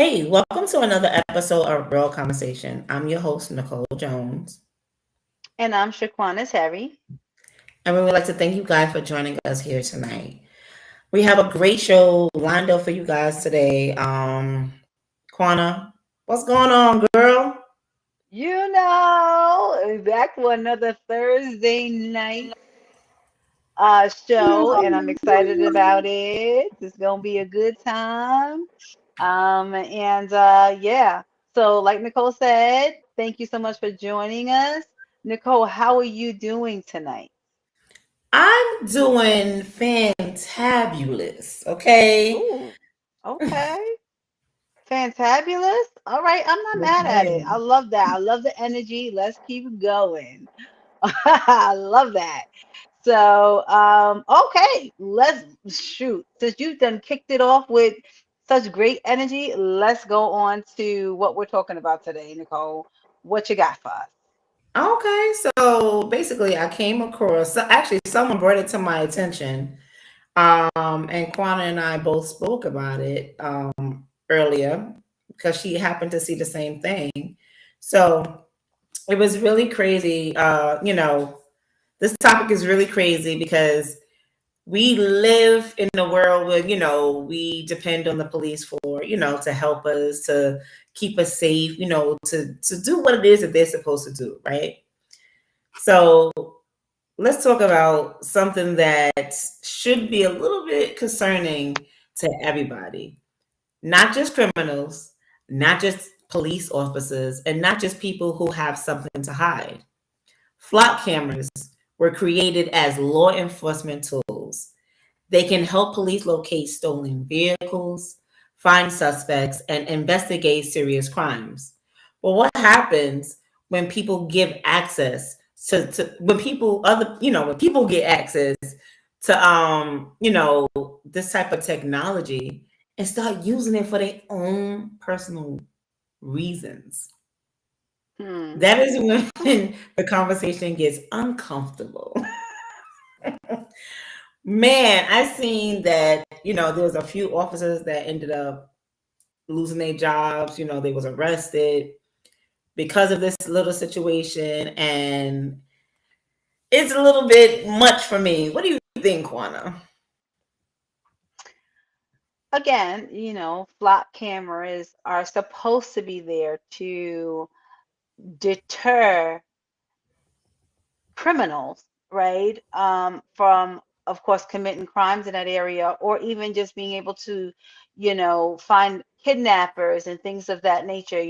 Hey, welcome to another episode of Real Conversation. I'm your host, Nicole Jones, And I'm Shaquana's Harry. and we would like to thank you guys for joining us here tonight. We have a great show lined up for you guys today. Quana, what's going on, girl? Back for another Thursday night show, and I'm excited about it. It's gonna be a good time. Yeah. So, like Nicole said, thank you so much for joining us. Nicole, how are you doing tonight? I'm doing fantabulous, okay? Ooh, okay. Fantabulous. All right, I'm not Yes, mad at it. I ma'am. love that. I love the energy. Let's keep going. I love that. Okay, let's shoot. Since you've done kicked it off with such great energy, let's go on to what we're talking about today, Nicole. What you got for us? Okay, so basically, I came across, so actually, someone brought it to my attention. And Quana and I both spoke about it earlier because she happened to see the same thing. So it was really crazy. This topic is really crazy because we live in a world where, we depend on the police for, to help us, to keep us safe, to do what it is that they're supposed to do, right? So let's talk about something that should be a little bit concerning to everybody, not just criminals, not just police officers, and not just people who have something to hide. Flock cameras were created as law enforcement tools. They can help police locate stolen vehicles, find suspects, and investigate serious crimes. But what happens when people give access to when people other when people get access to this type of technology and start using it for their own personal reasons? Hmm. That is when the conversation gets uncomfortable. Man, I seen that, there was a few officers that ended up losing their jobs, they was arrested because of this little situation, and it's a little bit much for me. What do you think, Juana? Again, flock cameras are supposed to be there to deter criminals, right? From, of course, committing crimes in that area, or even just being able to, find kidnappers and things of that nature.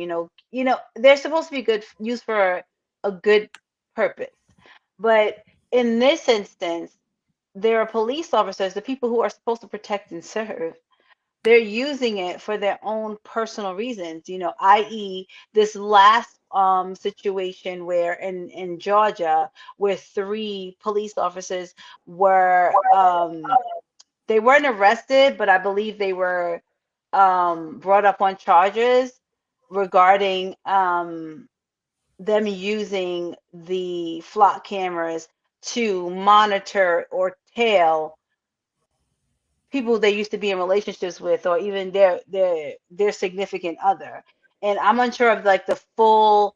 They're supposed to be good, used for a good purpose. But in this instance, there are police officers, the people who are supposed to protect and serve, they're using it for their own personal reasons, i.e., this last situation where in Georgia, where three police officers were they weren't arrested, but I believe they were brought up on charges regarding them using the flock cameras to monitor or tail people they used to be in relationships with, or even their significant other. And I'm unsure of like the full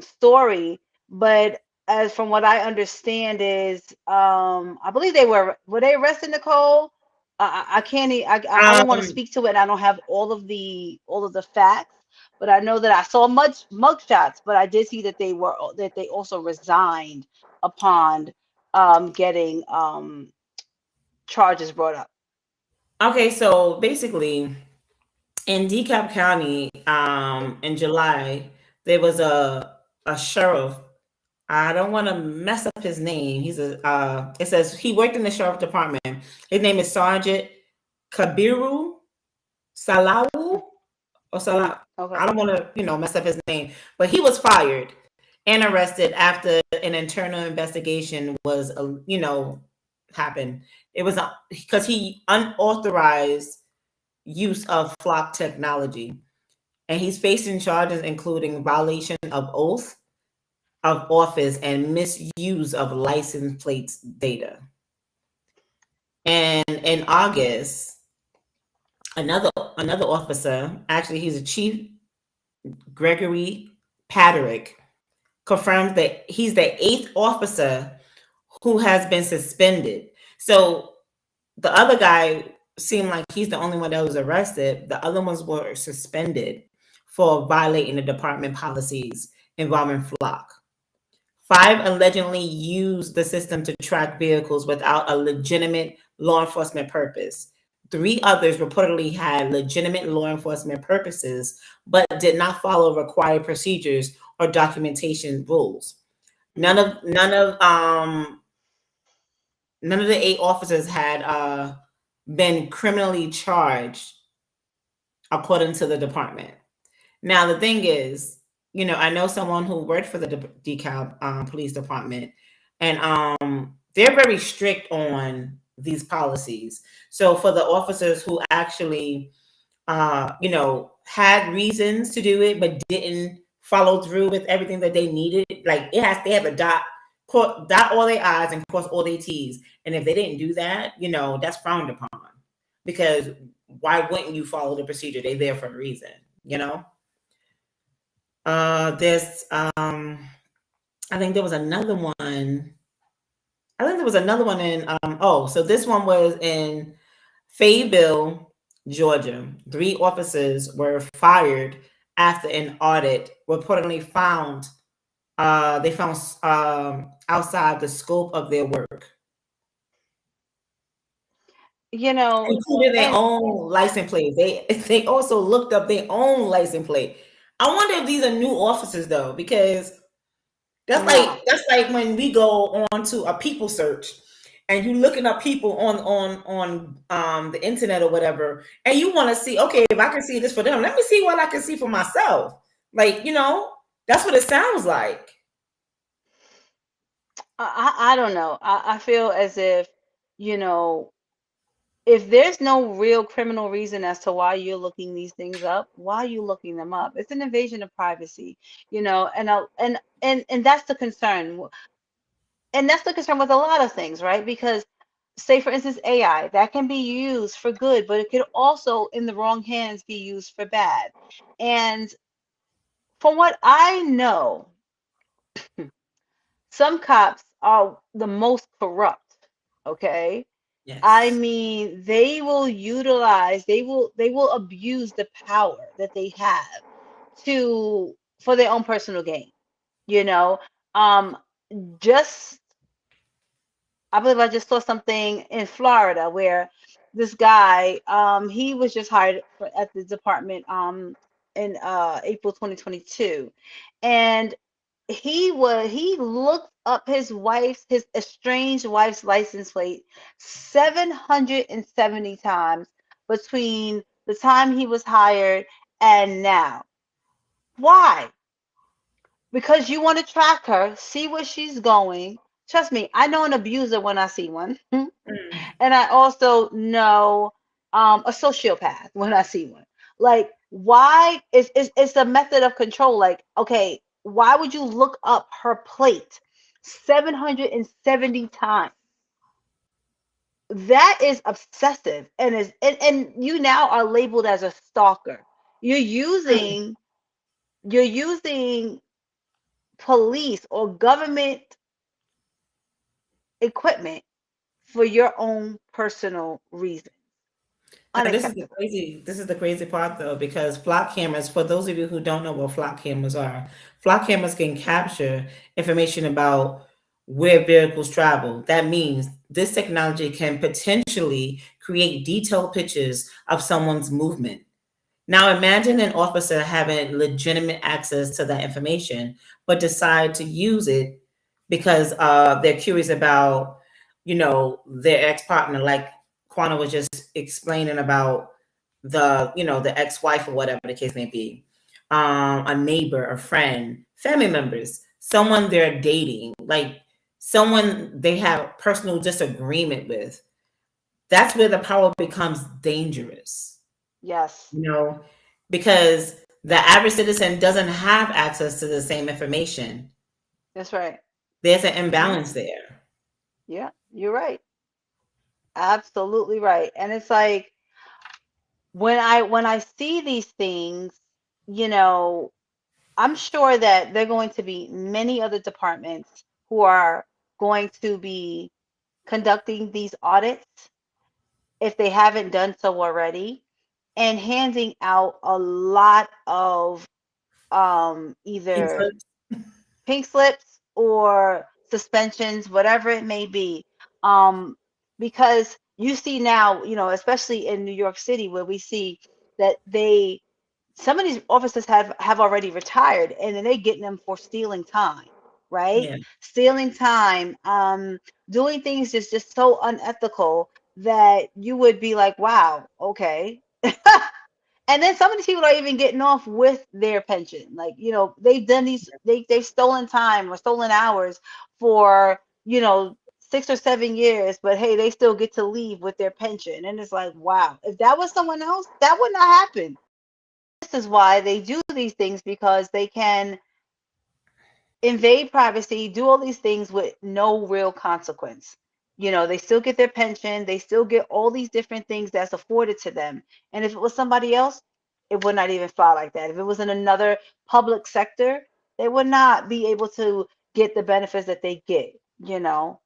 story, but as from what I understand is I believe were they arrested, Nicole? I can't I don't want to Um, speak to it. I don't have all of the facts, but I know that I saw much mugshots, but I did see that they also resigned upon getting charges brought up. okay, so basically, in DeKalb County, in July, there was a sheriff. I don't want to mess up his name. It says he worked in the sheriff department. His name is Sergeant Kabiru Salawu or Salah. Okay. I don't want to, mess up his name, but he was fired and arrested after an internal investigation was, happened. It was because he unauthorized use of flock technology, and he's facing charges including violation of oath of office and misuse of license plates data. And in August, another officer, actually he's a chief, Gregory Patrick, confirms that he's the 8th officer who has been suspended. So the other guy seemed like he's the only one that was arrested. The other ones were suspended for violating the department policies involving Flock. 5 allegedly used the system to track vehicles without a legitimate law enforcement purpose. 3 others reportedly had legitimate law enforcement purposes, but did not follow required procedures or documentation rules. None of the 8 officers had been criminally charged according to the department. Now the thing is, I know someone who worked for the DeKalb Police Department, and they're very strict on these policies. So for the officers who actually, had reasons to do it but didn't follow through with everything that they needed, like they have to dot all their I's and cross all their T's. And if they didn't do that, that's frowned upon, because why wouldn't you follow the procedure? They're there for a reason, There's I think there was another one. I think there was another one in so this one was in Fayetteville, Georgia. 3 officers were fired after an audit reportedly found outside the scope of their work. Including their own license plate. They also looked up their own license plate. I wonder if these are new officers though, because that's like when we go on to a people search and you looking up people on the internet or whatever, and you want to see, okay, if I can see this for them, let me see what I can see for myself. Like, that's what it sounds like. I don't know. I feel as if, if there's no real criminal reason as to why you're looking these things up, why are you looking them up? It's an invasion of privacy, and that's the concern. And that's the concern with a lot of things, right? Because say, for instance, AI, that can be used for good, but it could also, in the wrong hands, be used for bad. And from what I know, some cops are the most corrupt, okay? Yes. I mean, they will abuse the power that they have for their own personal gain. Just I believe I just saw something in Florida where this guy, he was just hired at the department in April 2022, and he looked up his estranged wife's license plate 770 times between the time he was hired and now. Why? Because you want to track her, see where she's going. Trust me, I know an abuser when I see one. And I also know a sociopath when I see one. Like, why it's a method of control. Like, okay, why would you look up her plate 770 times? That is obsessive, and you now are labeled as a stalker. You're using police or government equipment for your own personal reasons. This is the crazy part though, because flock cameras, for those of you who don't know what flock cameras are, flock cameras can capture information about where vehicles travel. That means this technology can potentially create detailed pictures of someone's movement. Now imagine an officer having legitimate access to that information, but decide to use it because they're curious about, their ex-partner, like Quana was just explaining about the ex-wife or whatever the case may be, a neighbor, a friend, family members, someone they're dating, like someone they have personal disagreement with. That's where the power becomes dangerous. Yes. Because the average citizen doesn't have access to the same information. That's right. There's an imbalance there. Yeah, you're right. Absolutely right. And it's like, when I see these things, you know, I'm sure that there are going to be many other departments who are going to be conducting these audits if they haven't done so already, and handing out a lot of Pink either slips. pink slips or suspensions, whatever it may be. Um, because you see now, you know, especially in New York City, where we see that some of these officers have already retired, and then they're getting them for stealing time, right? Yeah. Stealing time, doing things just so unethical that you would be like, wow, okay. And then some of these people are even getting off with their pension. Like, you know, they've done they've stolen time or stolen hours for, you know, 6 or 7 years, but hey, they still get to leave with their pension. And it's like, wow, if that was someone else, that would not happen. This is why they do these things, because they can invade privacy, do all these things with no real consequence. You know, they still get their pension, they still get all these different things that's afforded to them. And if it was somebody else, it would not even fly like that. If it was in another public sector, they would not be able to get the benefits that they get, you know.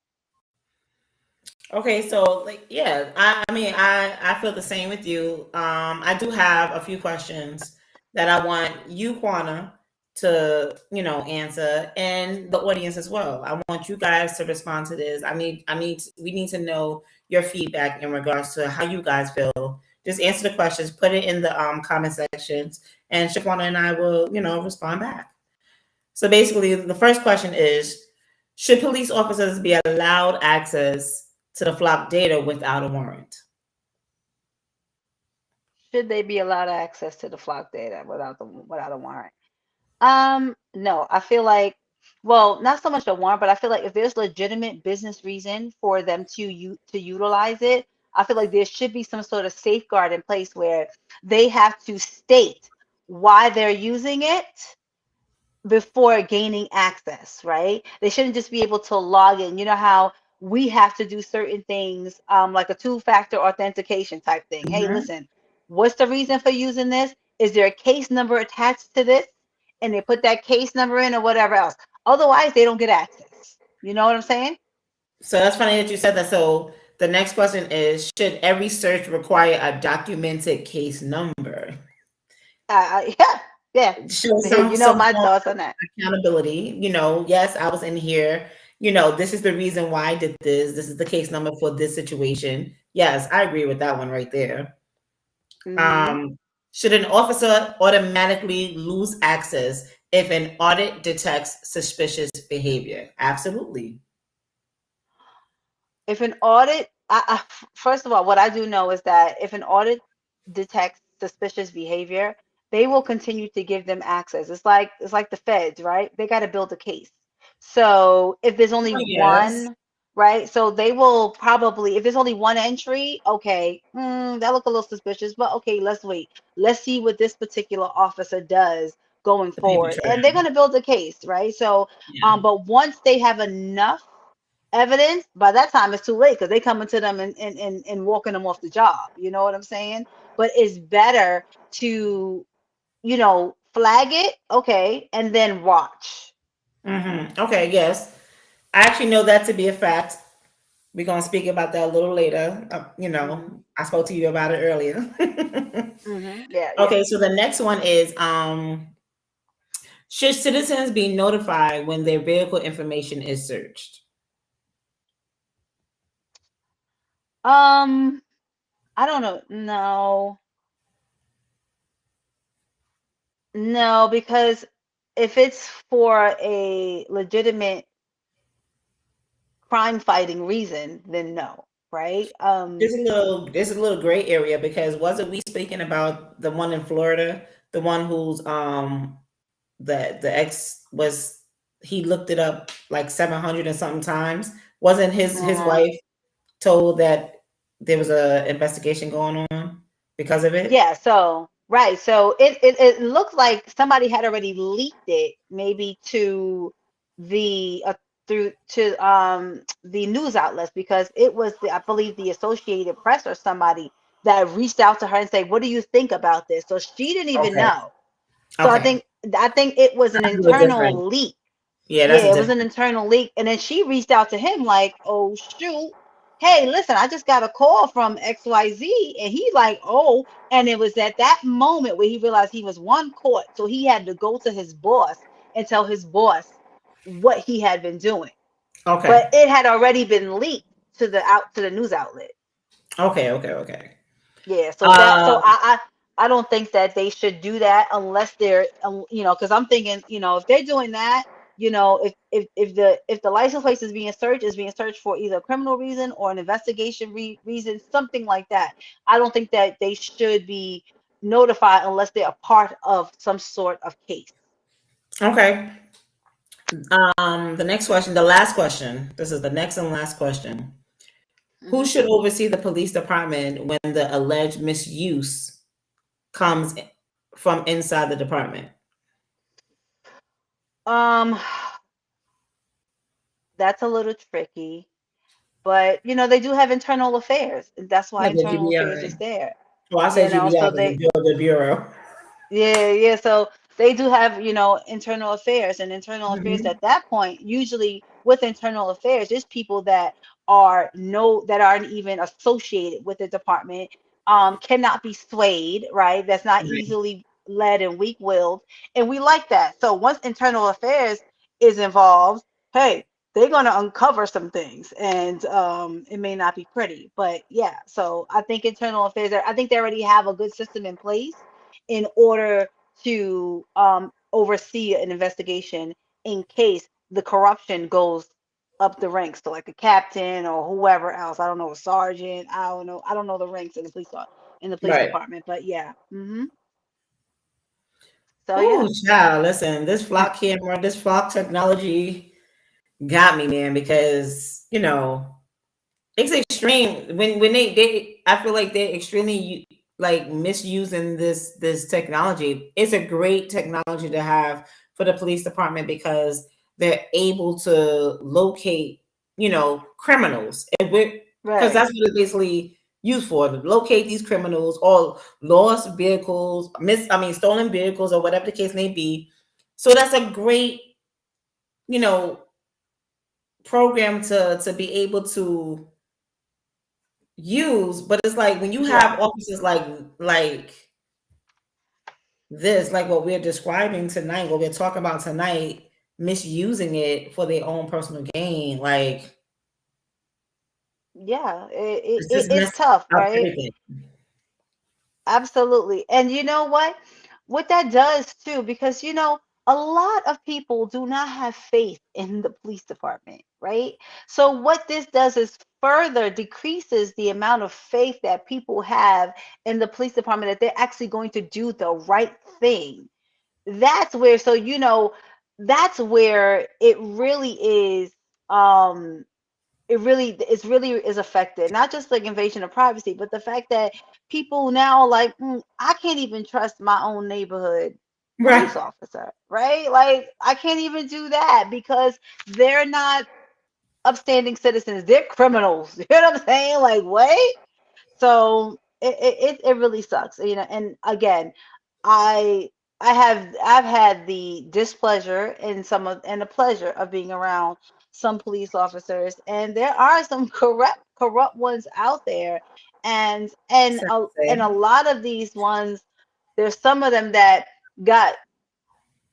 Okay, so like yeah, I mean I feel the same with you. I do have a few questions that I want you, Quana, to answer, and the audience as well. I want you guys to respond to this. We need to know your feedback in regards to how you guys feel. Just answer the questions, put it in the comment sections, and Shaquana and I will respond back. So basically, the first question is: should police officers be allowed access to the flock data without a warrant? Should they be allowed access to the flock data without a warrant? No, I feel like, well, not so much a warrant, but I feel like if there's legitimate business reason for them to utilize it, I feel like there should be some sort of safeguard in place where they have to state why they're using it before gaining access, right? They shouldn't just be able to log in. You know how we have to do certain things, like a two-factor authentication type thing. Hey, Mhm. listen, what's the reason for using this? Is there a case number attached to this? And they put that case number in or whatever else. Otherwise, they don't get access. You know what I'm saying? So that's funny that you said that. So the next question is: should every search require a documented case number? Yeah, yeah. Show You know some my form thoughts of on that. accountability. Yes, I was in here. This is the reason why I did this. This is the case number for this situation. Yes, I agree with that one right there. Hmm. Um, should an officer automatically lose access if an audit detects suspicious behavior? Absolutely. If an audit, first of all, what I do know is that if an audit detects suspicious behavior, they will continue to give them access. It's like the feds, right? They got to build a case. So if there's only Oh, yes. one, right? So they will probably, if there's only one entry, okay, that look a little suspicious, but okay, let's wait. Let's see what this particular officer does going The paper forward, trail. and they're going to build a case, right? So, Yeah. but once they have enough evidence, by that time it's too late because they coming to them and walking them off the job. You know what I'm saying? But it's better to, flag it, okay, and then watch. Okay, yes. I actually know that to be a fact. We're going to speak about that a little later. Hmm. I spoke to you about it earlier. Hmm. Yeah, yeah. Okay, so the next one is should citizens be notified when their vehicle information is searched? Um, I don't know. No, no, because if it's for a legitimate crime fighting reason, then no, right? There's a little gray area because wasn't we speaking about the one in Florida, the one who's the ex was he looked it up like 700 and something times. Wasn't his Uh-huh. wife told that there was a investigation going on because of it? Yeah, so right. So it looked like somebody had already leaked it maybe to the through to the news outlets, because it was I believe the Associated Press or somebody that reached out to her and say, "What do you think about this?" So she didn't even Okay. know. So I Okay. think it was an That's a little different. internal leak. Yeah, that's Yeah, a it was different. an internal leak. And then she reached out to him like, "Oh shoot. Hey, listen, I just got a call from XYZ." And he like, "Oh." And it was at that moment where he realized he was one caught. So he had to go to his boss and tell his boss what he had been doing. Okay. But it had already been leaked to the news outlet. Okay. Okay. Okay. Yeah, so that Um, so I don't think that they should do that unless they're because I'm thinking if they're doing that, if the license plate is being searched for either a criminal reason or an investigation reason, something like that. I don't think that they should be notified unless they're a part of some sort of case. okay. The next question, the last question. This is the next and last question. Who Hmm. should oversee the police department when the alleged misuse comes from inside the department? Um, that's a little tricky, but they do have internal affairs. That's why Yeah, the internal affairs is GBI. there. Well, I say GBI, So but the Bureau. yeah, yeah. So they do have, internal affairs, and internal affairs Mhm. at that point, usually with internal affairs, there's people that are no that aren't even associated with the department, cannot be swayed, right? That's not Right. easily led and weak-willed. And we like that. So once internal affairs is involved, hey, they're gonna uncover some things, and it may not be pretty, but yeah. So I think internal affairs, I think they already have a good system in place in order to oversee an investigation in case the corruption goes up the ranks to like a captain or whoever else. I don't know, a sergeant. I don't know. I don't know the ranks in the police Right. department, but yeah. So Oh, yeah. child, listen, this flock camera, this flock technology got me, man, because it's extreme when they I feel like they're extremely like misusing this technology. It's a great technology to have for the police department because they're able to locate criminals, and because Right. that's what it's basically used for, to locate these criminals or lost vehicles, stolen vehicles, or whatever the case may be. So that's a great you know program to be able to use. But it's like when you Yeah. have officers like this, like what we're describing tonight, what we're talking about tonight, misusing it for their own personal gain, like Yeah. it's just It's messing tough, up right? everything. Absolutely. And you know what? What that does too, because a lot of people do not have faith in the police department, right? So what this does is further decreases the amount of faith that people have in the police department that they're actually going to do the right thing. That's where, so that's where um it really is affected, not just like invasion of privacy, but the fact that people now like, I can't even trust my own neighborhood police Right. officer, right? Like I can't even do that because they're not upstanding citizens, they're criminals. You know what I'm saying? Like what? So it really sucks, and again, I I've had the displeasure and the pleasure of being around some police officers, and there are some corrupt ones out there, Sad to and a say. lot of these ones, there's some of them that got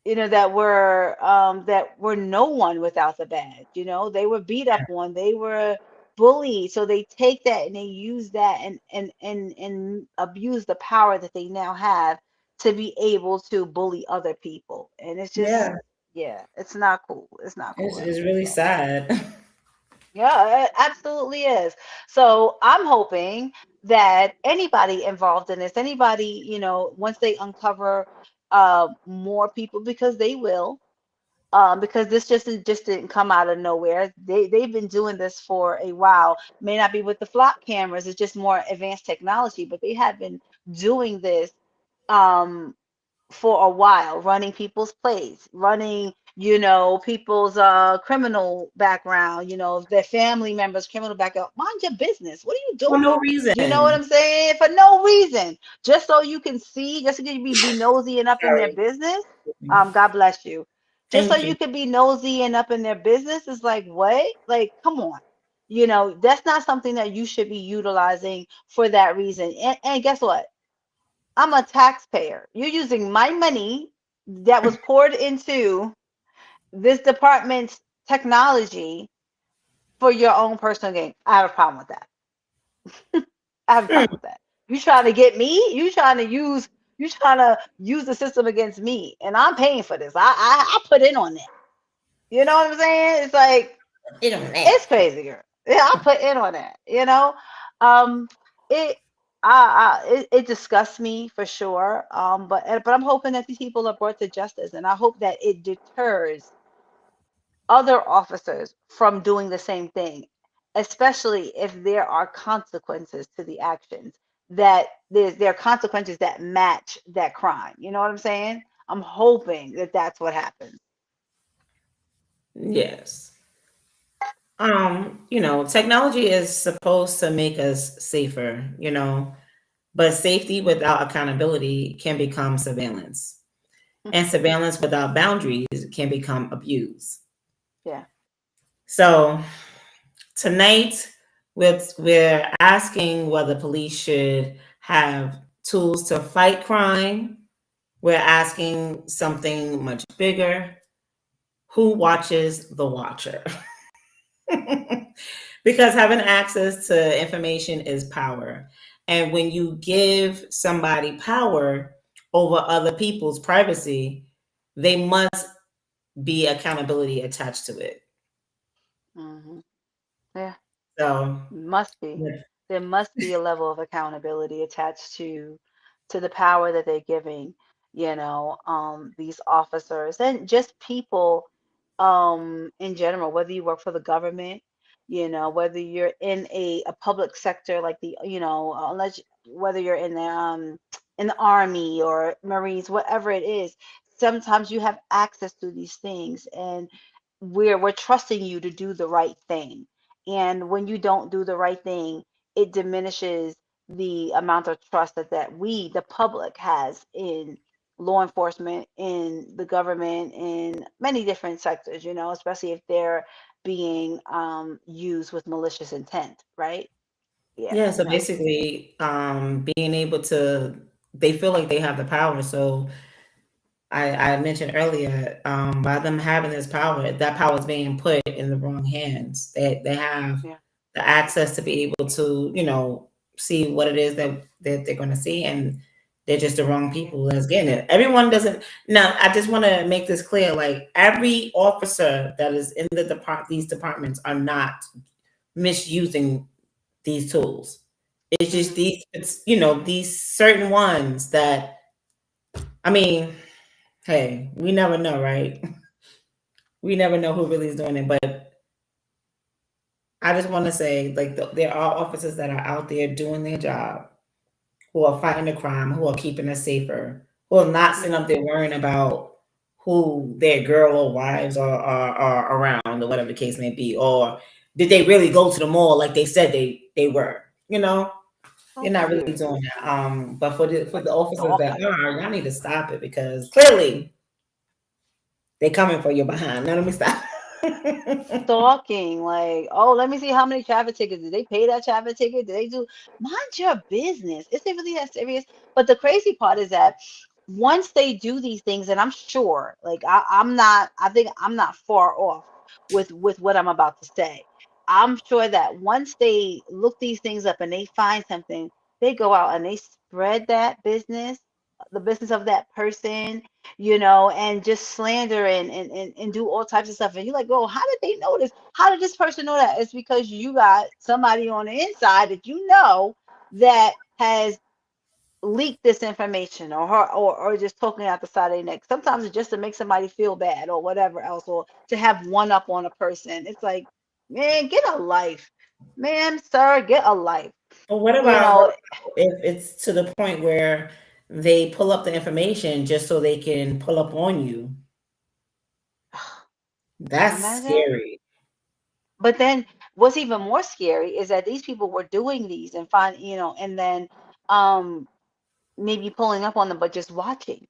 that were no one without the badge. They were beat up on, they were bullied, so they take that and they use that and abuse the power that they now have to be able to bully other people. And it's just, Yeah, yeah, it's not cool. It's not cool at it's all. really So sad. yeah, it absolutely is. So I'm hoping that anybody involved in this, anybody, once they uncover more people, because they will, because this just didn't come out of nowhere. They've been doing this for a while. May not be with the flock cameras, it's just more advanced technology, but they have been doing this um for a while, running people's plays, running you know, people's criminal background, you know, their family members criminal background. Mind your business. What are you For no doing? You know what reason. I'm saying? For no reason, just so you can see, just so you can be nosy and up in their Sorry. business. God bless you. Just so Thank you you. could be nosy and up in their business is like, what? Like, come on. You know, that's not something that you should be utilizing for that reason. And guess what? I'm a taxpayer. You're using my money that was poured into this department's technology for your own personal gain. I have a problem with that. I have a Hmm. problem with that. You trying to get me? You trying to use the system against me, and I'm paying for this. I put in on that. You know what I'm saying? It's like You don't know. it's crazy, girl. Yeah, I put in on that. You know, um, it. It disgusts me for sure. But I'm hoping that these people are brought to justice, and I hope that it deters other officers from doing the same thing, especially if there are consequences to the actions, that there are consequences that match that crime. You know what I'm saying? I'm hoping that that's what happens. Yes. Technology is supposed to make us safer, but safety without accountability can become surveillance. And surveillance without boundaries can become abuse. Yeah. So tonight, we're asking whether police should have tools to fight crime. We're asking something much bigger. Who watches the watcher? Because having access to information is power. And when you give somebody power over other people's privacy, they must be accountability attached to it. Hmm. Yeah. So, Must be. yeah. There must be a level of accountability attached to the power that they're giving, these officers and just people in general, whether you work for the government, whether you're in a public sector like unless whether you're in the army or Marines, whatever it is, sometimes you have access to these things and we're trusting you to do the right thing, and when you don't do the right thing, it diminishes the amount of trust that we, the public, has in law enforcement, in the government, in many different sectors, especially if they're being used with malicious intent, right? Yeah, Yeah, so no. basically, being able to, they feel like they have the power. So I mentioned earlier, by them having this power, that power is being put in the wrong hands. They have Yeah. the access to be able to, see what it is that they're going to see, and they're just the wrong Yeah. people that's getting it. Everyone doesn't. Now, I just want to make this clear: like every officer that is in these departments are not misusing these tools. It's just Hmm. these certain ones that, I mean, hey, we never know, right? We never know who really is doing it. But I just want to say, like, there are officers that are out there doing their job, who are fighting the crime, who are keeping us safer, who are not sitting Hmm. up there worrying about who their girl or wives are around, or whatever the case may be, or did they really go to the mall like they said they were? So You're not really serious. doing that. But for the officers that Stalking. are, y'all need to stop it, because clearly they coming for your behind. Now let me stop. Stalking, like, oh, let me see how many traffic tickets. Did they pay that traffic ticket? Did they do? Mind your business. Is it really that serious? But the crazy part is that once they do these things, and I'm sure, like, I think I'm not far off with what I'm about to say. I'm sure that once they look these things up and they find something, they go out and they spread that business, the business of that person, and just slander and do all types of stuff. And you're like, oh, how did they know this? How did this person know that? It's because you got somebody on the inside that that has leaked this information, or just talking out the side of their neck. Sometimes it's just to make somebody feel bad or whatever else, or to have one up on a person. It's like, man, get a life. Man, sir, get a life. But You know, if it's to the point where they pull up the information just so they can pull up on you? That's Imagine. scary. But then what's even more scary is that these people were doing these and and then um maybe pulling up on them, but just watching.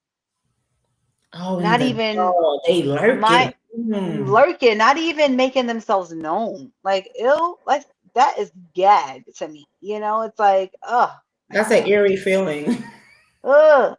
Oh, in Not the even dark, they my lurking. Mm. lurking, not even making themselves known. Like, ew, like that is gag to me. It's like, oh That's man. an eerie feeling. Ugh.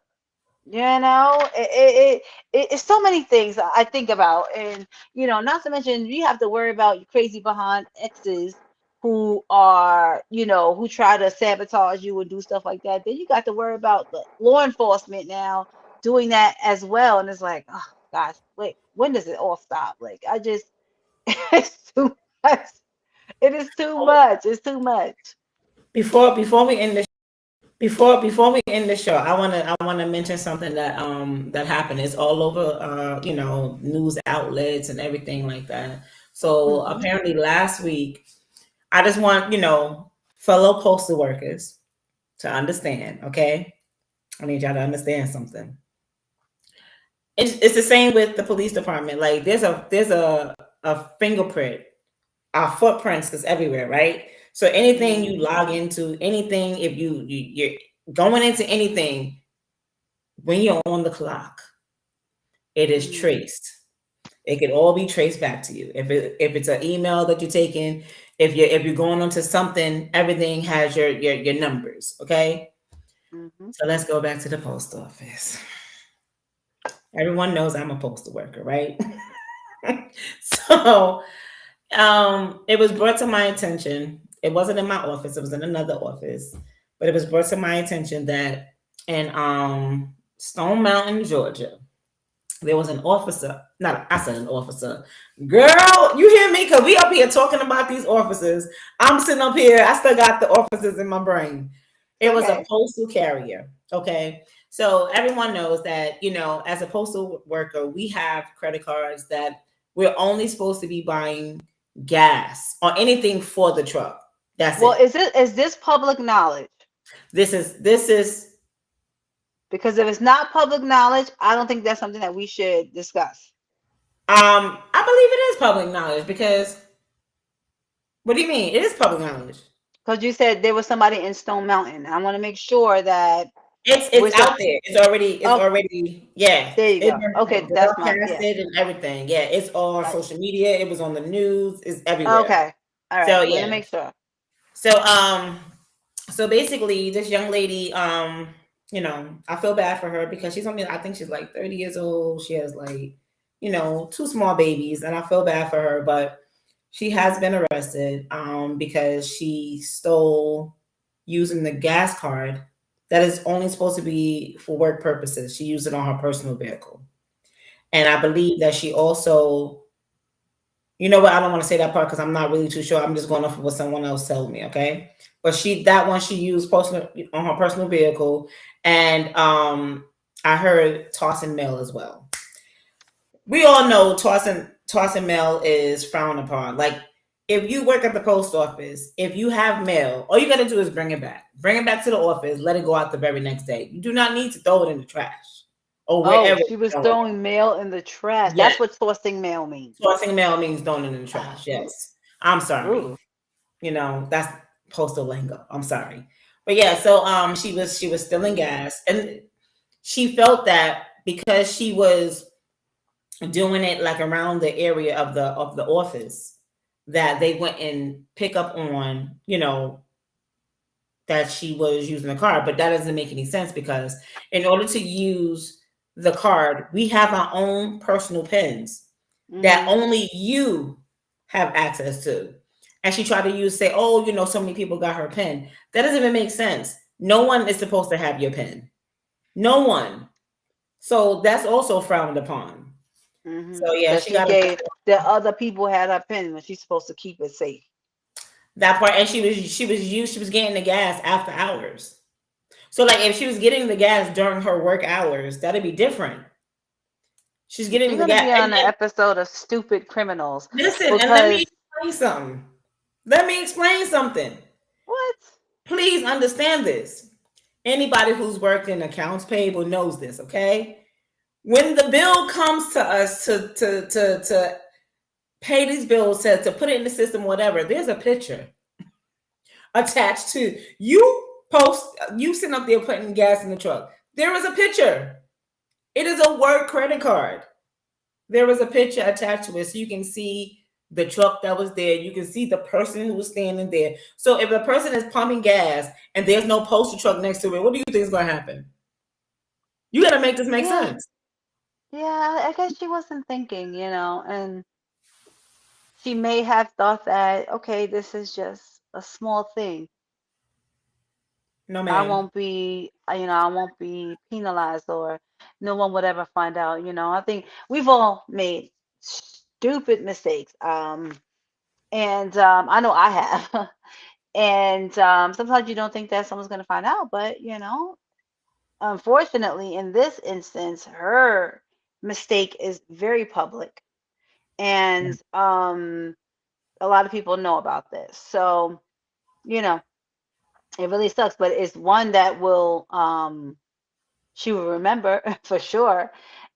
It's so many things I think about, and not to mention you have to worry about your crazy behind exes who are, who try to sabotage you and do stuff like that. Then you got to worry about the law enforcement now doing that as well, and it's like, oh gosh, wait, when does it all stop? Like, I just, it's too much. It is too much. It's too much. Before we end the before we end the show, I wanna mention something that happened. It's all over news outlets and everything like that. So Hmm. apparently last week, I just want fellow postal workers to understand. Okay, I need y'all to understand something. It's the same with the police department. Like there's a fingerprint. Our footprints is everywhere, right? So anything you Hmm. log into, anything if you're going into anything, when you're on the clock, it is Hmm. traced. It can all be traced back to you. If it's an email that you're taking, if you're going onto something, everything has your numbers. Okay. Hmm. So let's go back to the post office. Everyone knows I'm a postal worker, right? So it was brought to my attention. It wasn't in my office, it was in another office, but it was brought to my attention that in Stone Mountain, Georgia, there was an officer. Not I said an officer. Girl, you hear me? Cause we up here talking about these officers. I'm sitting up here. I still got the officers in my brain. It's It was a okay. postal carrier. Okay. So everyone knows that, as a postal worker, we have credit cards that we're only supposed to be buying gas or anything for the truck. That's Well, it. is this public knowledge? This is Because if it's not public knowledge, I don't think that's something that we should discuss. I believe it is public knowledge because what do you mean? It is public knowledge. Because you said there was somebody in Stone Mountain. I want to make sure that we're It's so. out there. Oh, Yeah. there you It's go. been Okay, that's my, yeah. broadcasted and everything. Yeah, it's on Right. social media. It was on the news. It's everywhere. Okay. All So right. Want to yeah. make sure. So so basically this young lady, I feel bad for her because she's only I think she's like 30 years old. She has like, two small babies, and I feel bad for her, but she has been arrested because she stole using the gas card that is only supposed to be for work purposes. She used it on her personal vehicle. And I believe that she also, you know what, I don't want to say that part because I'm not really too sure. I'm just going off of what someone else told me, okay? But that one she used personal on her personal vehicle, and I heard tossing mail as well. We all know tossing mail is frowned upon. Like if you work at the post office, if you have mail, all you got to do is bring it back. Bring it back to the office. Let it go out the very next day. You do not need to throw it in the trash or Oh, wherever she it's was going. throwing mail in the trash. Yes, That's what tossing mail means. tossing mail means throwing it in the Oh, trash. Yes, I'm sorry. ooh. That's postal lingo. I'm sorry, but yeah. So she was stealing gas, and she felt that because she was doing it like around the area of the office that they went and pick up on, that she was using the card. But that doesn't make any sense because in order to use the card, we have our own personal pins that Mm-hmm. only you have access to. And she tried to say, oh, so many people got her pin. That doesn't even make sense. No one is supposed to have your pin. No one. So that's also frowned upon. Mm-hmm. So yeah, That she she got gave that other people had her pen when she's supposed to keep it safe. that part, and she was getting the gas after hours. So like if she was getting the gas during her work hours, that'd be different. She's getting She's the gonna gas. be And on an episode of Stupid Criminals listen, and let me because explain something. Let me explain something. what? Please understand this. Anybody who's worked in accounts payable knows this, okay? When the bill comes to us to pay these bills, to put it in the system, whatever. There's a picture attached to you. You sitting up there putting gas in the truck. There is a picture. It is a work credit card. There was a picture attached to it, so you can see the truck that was there. You can see the person who was standing there. So if a person is pumping gas and there's no postal truck next to it, what do you think is going to happen? You got to make this make Yeah, sense. yeah. I guess she wasn't thinking, and she may have thought that, okay, this is just a small thing. No, I ma'am. won't be, I won't be penalized, or no one would ever find out. I think we've all made stupid mistakes. And I know I have. And sometimes you don't think that someone's going to find out, but unfortunately, in this instance, her mistake is very public, and a lot of people know about this. So, you know, it really sucks, but it's one that will she will remember for sure.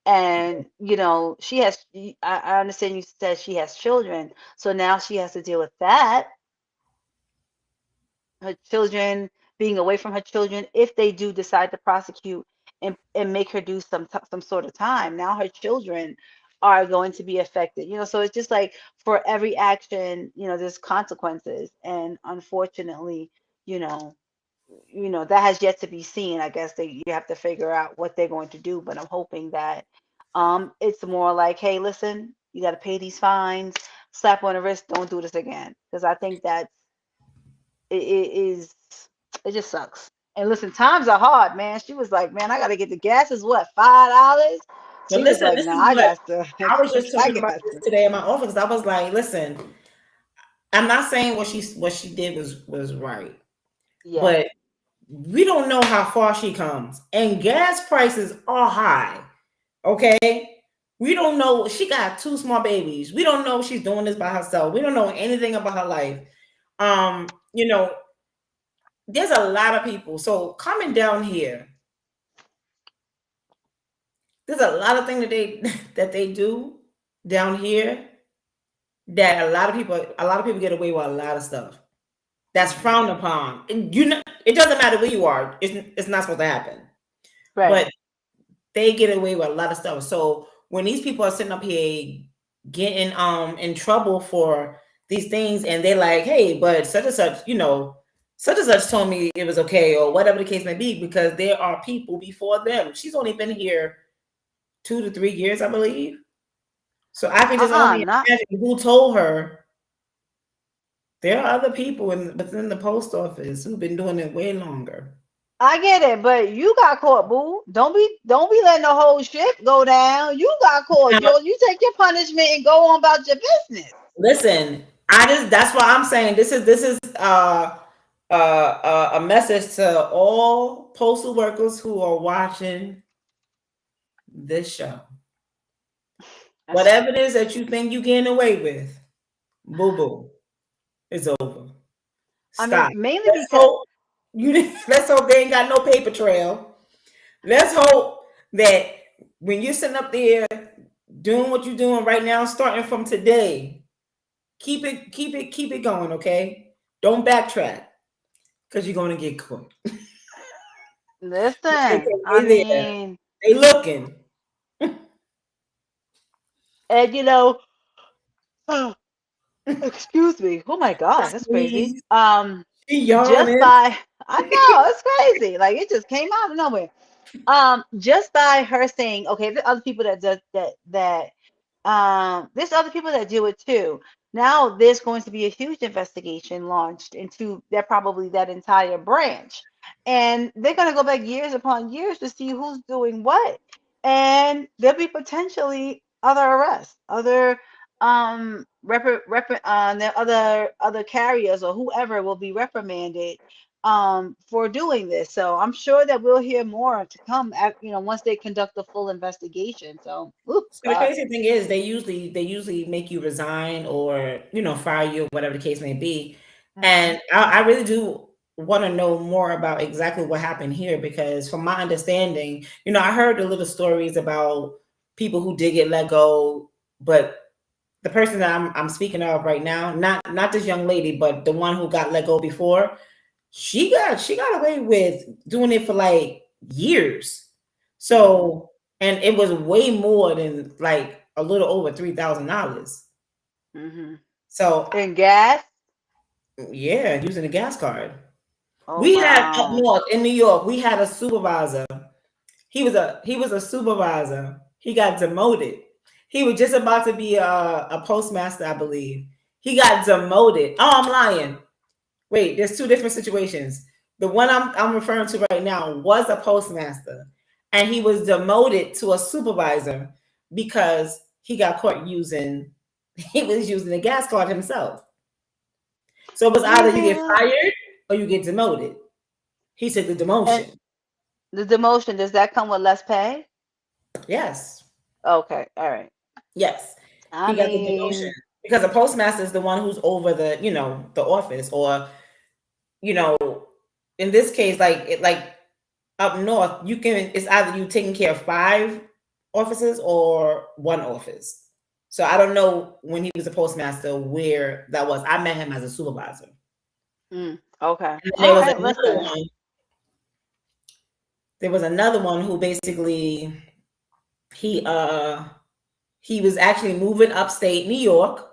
And she has. I understand you said she has children, so now she has to deal with that. Her children, being away from her children, if they do decide to prosecute and make her do some sort of time. Now her children are going to be affected. So it's just like, for every action, there's consequences, and unfortunately, you know that has yet to be seen. I guess you have to figure out what they're going to do, but I'm hoping that it's more like, hey, listen, you got to pay these fines, slap on the wrist, don't do this again, because I think that it just sucks. And listen, times are hard, man. She was like, man, I got to get the gas is what, $5. But She was listen, like, this nah, is I what got to I was just I talking about got this to. today in my office. I was like, listen, I'm not saying what she did was right, Yes. but we don't know how far she comes, and gas prices are high. Okay, we don't know. She got two small babies. We don't know if she's doing this by herself. We don't know anything about her life. You know, there's a lot of people. So coming down here, there's a lot of things that they do down here that a lot of people get away with a lot of stuff that's Hmm. frowned upon. And it doesn't matter where you are. It's not supposed to happen. Right. But they get away with a lot of stuff. So when these people are sitting up here getting in trouble for these things, and they're like, hey, but such and such, such and such told me it was okay, or whatever the case may be, because there are people before them. She's only been here 2 to 3 years, I believe. So I can just only Not. imagine who told her. There are other people within the post office who've been doing it way longer. I get it, but you got caught, boo. Don't be letting the whole ship go down. You got caught. Now, You take your punishment and go on about your business. listen, that's why I'm saying this is a message to all postal workers who are watching this show. Whatever it is that you think you're getting away with, boo boo, it's over. I Stop. mean, mainly Let's because hope let's hope they ain't got no paper trail. Let's hope that when you're sitting up there doing what you're doing right now, starting from today, keep it going, okay? Don't backtrack, because you're gonna get caught. listen, I They there. mean, They looking. and excuse me. Oh my God, that's crazy. Squeeze. She Just yawning. by I know it's crazy. Like, it just came out of nowhere. Just by her saying, okay, there's other people that does that. There's other people that do it too. Now there's going to be a huge investigation launched into that entire branch, and they're going to go back years upon years to see who's doing what, and there'll be potentially other arrests, other the other carriers or whoever will be reprimanded for doing this. So I'm sure that we'll hear more to come once they conduct the full investigation. So, ooh, So the God. crazy thing is, they usually make you resign, or fire you, whatever the case may be. Hmm. And I really do want to know more about exactly what happened here, because from my understanding, I heard the little stories about people who did get let go, but the person that I'm speaking of right now, not this young lady, but the one who got let go before, she got away with doing it for like years. So, and it was way more than like a little over $3,000. Mm-hmm. So And gas? yeah, using a gas card. Oh We had up wow. north in New York, we had a supervisor. He was a supervisor. He got demoted. He was just about to be a postmaster, I believe. He got demoted. Oh, I'm lying. Wait, there's two different situations. The one I'm referring to right now was a postmaster, and he was demoted to a supervisor because he got caught using he was using a gas card himself. So it was either you get Yeah. fired or you get demoted. He took the And demotion. the demotion, does that come with less pay? Yes. Okay, all right. Yes. I He got the demotion mean, because the postmaster is the one who's over the office, or, you know, in this case, like up north, it's either you taking care of 5 offices or one office. So I don't know when he was a postmaster where that was. I met him as a supervisor. okay. And then All right, listen. there was another one who basically he he was actually moving upstate New York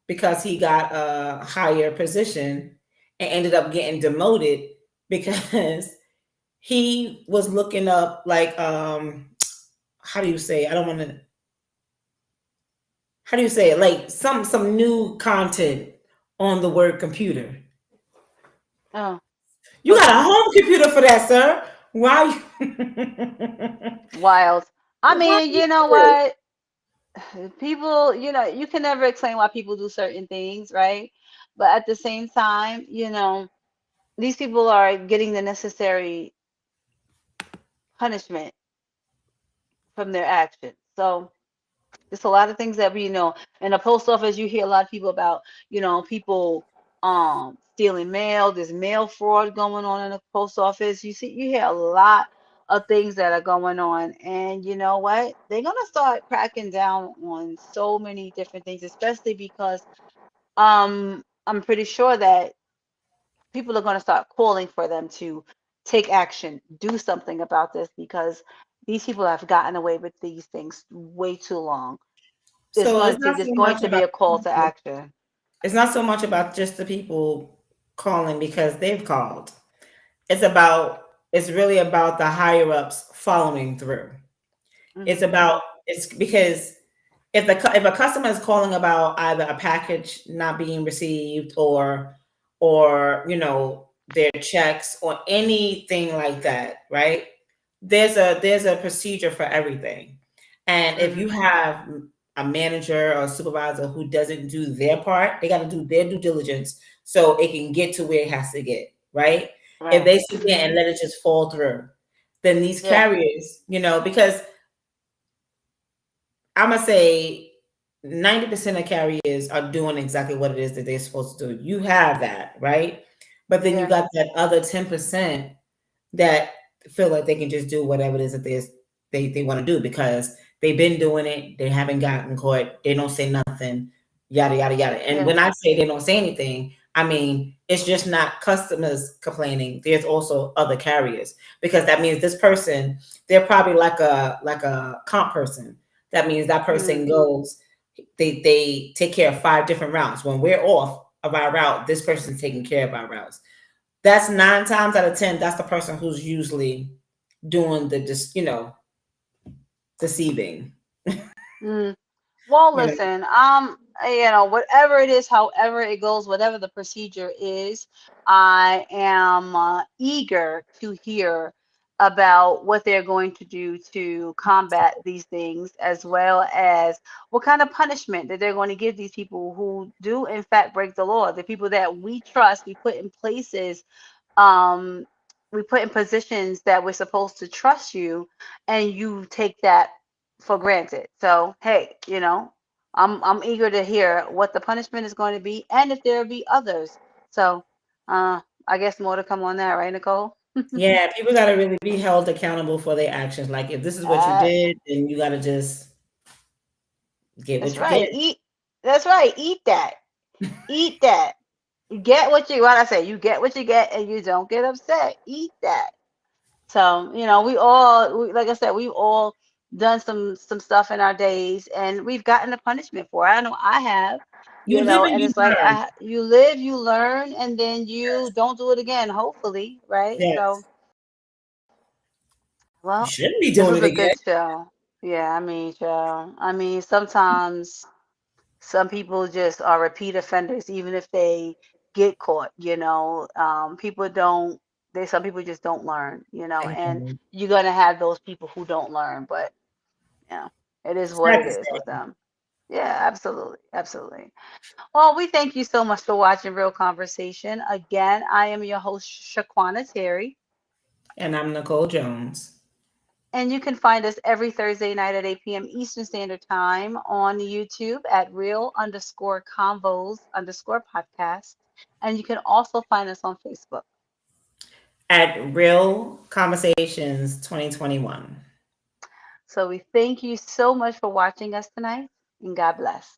because he got a higher position and ended up getting demoted because he was looking up like how do you say, I don't want to, how do you say it, like some new content on the word computer. Oh, You got a okay. home computer for that, sir. Why Wild. I why mean, you you know do this? what? People, you can never explain why people do certain things, right? But at the same time, these people are getting the necessary punishment from their actions. So there's a lot of things that we know. In the post office, you hear a lot of people about, people stealing mail. There's mail fraud going on in the post office. You hear a lot of things that are going on. And you know what? They're gonna start cracking down on so many different things, especially because I'm pretty sure that people are going to start calling for them to take action, do something about this because these people have gotten away with these things way too long. So There's going to be a call to action. it's not so much about just the people calling because they've called. It's really about the higher ups following through. It's Hmm. about it's because if a customer is calling about either a package not being received, or their checks or anything like that, right? There's a procedure for everything. And if you Hmm. have a manager or a supervisor who doesn't do their part, they got to do their due diligence so it can get to where it has to get, right? If Right. they sit there and Hmm. let it just fall through, then these Yeah. carriers, because I'm gonna say 90% of carriers are doing exactly what it is that they're supposed to do. You have that, right? But then you Yeah. got that other 10% that feel like they can just do whatever it is that they want to do because they've been doing it, they haven't gotten caught, they don't say nothing, yada yada yada. And Yeah. when I say they don't say anything, I mean it's just not customers complaining. There's also other carriers because that means this person, they're probably like a comp person. That means that Mm. person goes, they take care of 5 different routes. When we're off of our route, this person's taking care of our routes. That's 9 times out of 10. That's the person who's usually doing the just deceiving. Mm. Well, You know. listen, whatever it is, however it goes, whatever the procedure is, I am eager to hear about what they're going to do to combat these things, as well as what kind of punishment that they're going to give these people who do, in fact, break the law. The people that we trust, um, we put in positions that we're supposed to trust you, and you take that for granted. So, hey, I'm eager to hear what the punishment is going to be and if there'll be others. So, I guess more to come on that, right, Nicole? Yeah, people got to really be held accountable for their actions. Like if this is what you Uh, did, then you got to just get that's what you right. get. That's right. Eat that. Eat that. You get what I say. You get what you get, and you don't get upset. Eat that. So, like I said, we've all done some stuff in our days, and we've gotten a punishment for it. I know I have, You live and and you it's like learn. you live, you learn, and then you Yes. don't do it again, hopefully, right? So, Yes. You well, shouldn't be this doing was it a again. good show. Yeah, sometimes some people just are repeat offenders, even if they get caught, people don't, some people just don't learn, and Amen. you're going to have those people who don't learn, but yeah, it is what Sad it to is with say. them. Yeah, absolutely. Absolutely. Well, we thank you so much for watching Real Conversation. Again, I am your host, Shaquana Terry. And I'm Nicole Jones. And you can find us every Thursday night at 8 p.m. Eastern Standard Time on YouTube at real_convos_podcast. And you can also find us on Facebook. At Real Conversations 2021. So we thank you so much for watching us tonight, and God bless.